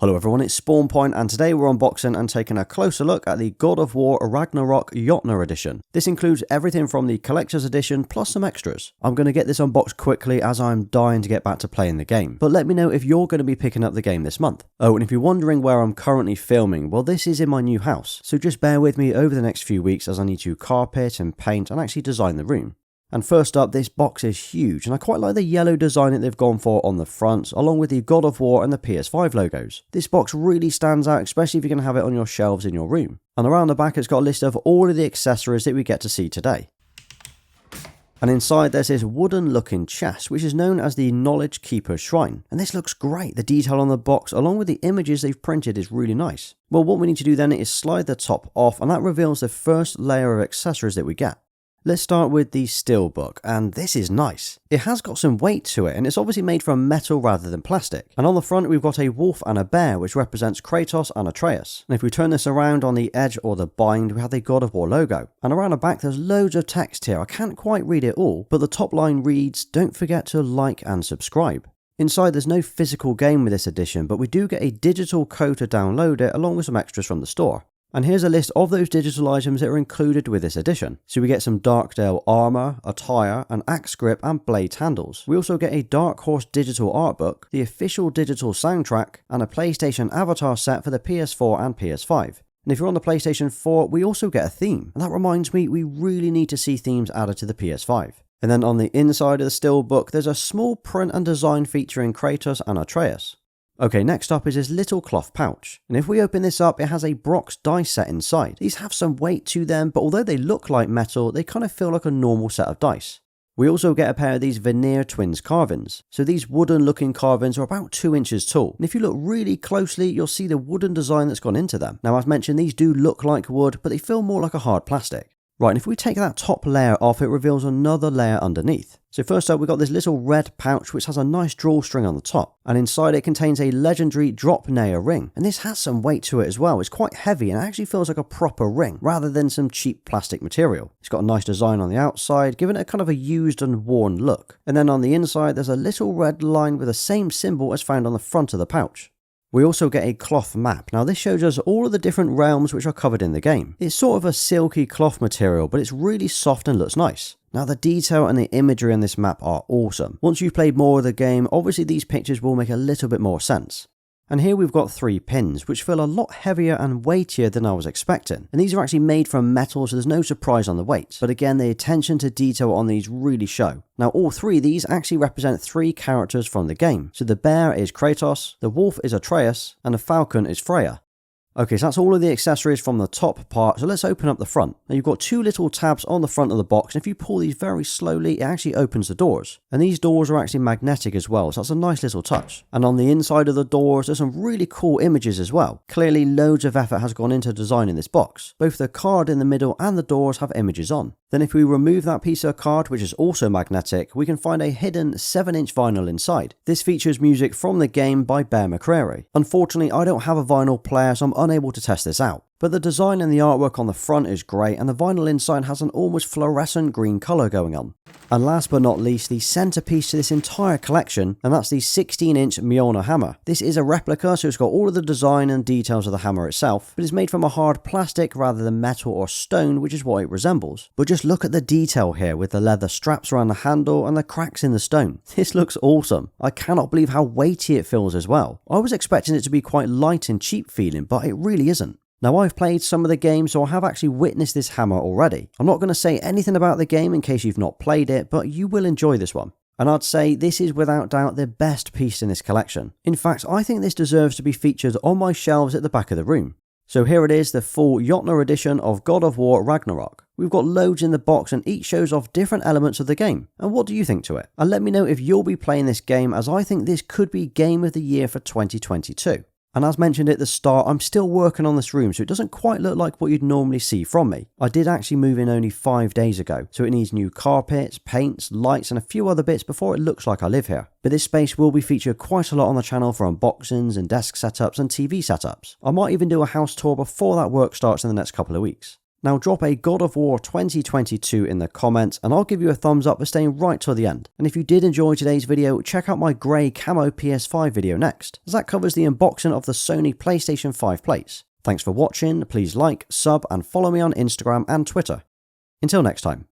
Hello everyone, it's SpawnPoiint and today we're unboxing and taking a closer look at the God of War Ragnarok Jotnar edition. This includes everything from the collector's edition plus some extras. I'm going to get this unboxed quickly as I'm dying to get back to playing the game, but let me know if you're going to be picking up the game this month. Oh, and if you're wondering where I'm currently filming, well this is in my new house, so just bear with me over the next few weeks as I need to carpet and paint and actually design the room. And first up, this box is huge, and I quite like the yellow design that they've gone for on the front, along with the God of War and the PS5 logos. This box really stands out, especially if you're going to have it on your shelves in your room. And around the back, it's got a list of all of the accessories that we get to see today. And inside there's this wooden looking chest, which is known as the Knowledge Keeper's Shrine. And this looks great. The detail on the box, along with the images they've printed, is really nice. Well, what we need to do then is slide the top off, and that reveals the first layer of accessories that we get. Let's start with the steelbook, and this is nice. It has got some weight to it, and it's obviously made from metal rather than plastic. And on the front we've got a wolf and a bear, which represents Kratos and Atreus. And if we turn this around on the edge or the bind, we have the God of War logo. And around the back there's loads of text here. I can't quite read it all, but the top line reads, "Don't forget to like and subscribe." Inside there's no physical game with this edition, but we do get a digital code to download it along with some extras from the store. And here's a list of those digital items that are included with this edition. So we get some Darkdale armor, attire, an axe grip and blade handles. We also get a Dark Horse digital art book, the official digital soundtrack, and a PlayStation avatar set for the PS4 and PS5. And if you're on the PlayStation 4, we also get a theme. And that reminds me, we really need to see themes added to the PS5. And then on the inside of the steelbook, there's a small print and design featuring Kratos and Atreus. Okay, next up is this little cloth pouch, and if we open this up, it has a Brock's dice set inside. These have some weight to them, but although they look like metal, they kind of feel like a normal set of dice. We also get a pair of these veneer twins carvings. So these wooden looking carvings are about 2 inches tall, and if you look really closely, you'll see the wooden design that's gone into them. Now as mentioned, these do look like wood, but they feel more like a hard plastic. Right, and if we take that top layer off, it reveals another layer underneath. So first up, we've got this little red pouch which has a nice drawstring on the top, and inside it contains a legendary drop nair ring, and this has some weight to it as well. It's quite heavy and it actually feels like a proper ring rather than some cheap plastic material. It's got a nice design on the outside, giving it a kind of a used and worn look. And then on the inside there's a little red line with the same symbol as found on the front of the pouch. We also get a cloth map. Now this shows us all of the different realms which are covered in the game. It's sort of a silky cloth material, but it's really soft and looks nice. Now the detail and the imagery on this map are awesome. Once you've played more of the game, obviously these pictures will make a little bit more sense. And here we've got 3 pins, which feel a lot heavier and weightier than I was expecting. And these are actually made from metal, so there's no surprise on the weight. But again, the attention to detail on these really show. Now all 3 of these actually represent 3 characters from the game. So the bear is Kratos, the wolf is Atreus, and the falcon is Freya. Okay, so that's all of the accessories from the top part, so let's open up the front. Now you've got 2 little tabs on the front of the box, and if you pull these very slowly, it actually opens the doors. And these doors are actually magnetic as well, so that's a nice little touch. And on the inside of the doors, there's some really cool images as well. Clearly loads of effort has gone into designing this box. Both the card in the middle and the doors have images on. Then if we remove that piece of card, which is also magnetic, we can find a hidden 7-inch vinyl inside. This features music from the game by Bear McCreary. Unfortunately, I don't have a vinyl player, so I'm unable to test this out. But the design and the artwork on the front is great, and the vinyl inside has an almost fluorescent green colour going on. And last but not least, the centrepiece to this entire collection, and that's the 16-inch Mjölnir hammer. This is a replica, so it's got all of the design and details of the hammer itself, but it's made from a hard plastic rather than metal or stone, which is what it resembles. But just look at the detail here with the leather straps around the handle and the cracks in the stone. This looks awesome. I cannot believe how weighty it feels as well. I was expecting it to be quite light and cheap feeling, but it really isn't. Now I've played some of the game, so I have actually witnessed this hammer already. I'm not going to say anything about the game in case you've not played it, but you will enjoy this one. And I'd say this is without doubt the best piece in this collection. In fact, I think this deserves to be featured on my shelves at the back of the room. So here it is, the full Jotnar edition of God of War Ragnarok. We've got loads in the box and each shows off different elements of the game. And what do you think to it? And let me know if you'll be playing this game, as I think this could be Game of the Year for 2022. And as mentioned at the start, I'm still working on this room, so it doesn't quite look like what you'd normally see from me. I did actually move in only 5 days ago, so it needs new carpets, paints, lights and a few other bits before it looks like I live here. But this space will be featured quite a lot on the channel for unboxings and desk setups and TV setups. I might even do a house tour before that work starts in the next couple of weeks. Now drop a God of War 2022 in the comments and I'll give you a thumbs up for staying right till the end. And if you did enjoy today's video, check out my grey camo PS5 video next, as that covers the unboxing of the Sony PlayStation 5 plates. Thanks for watching, please like, sub and follow me on Instagram and Twitter. Until next time.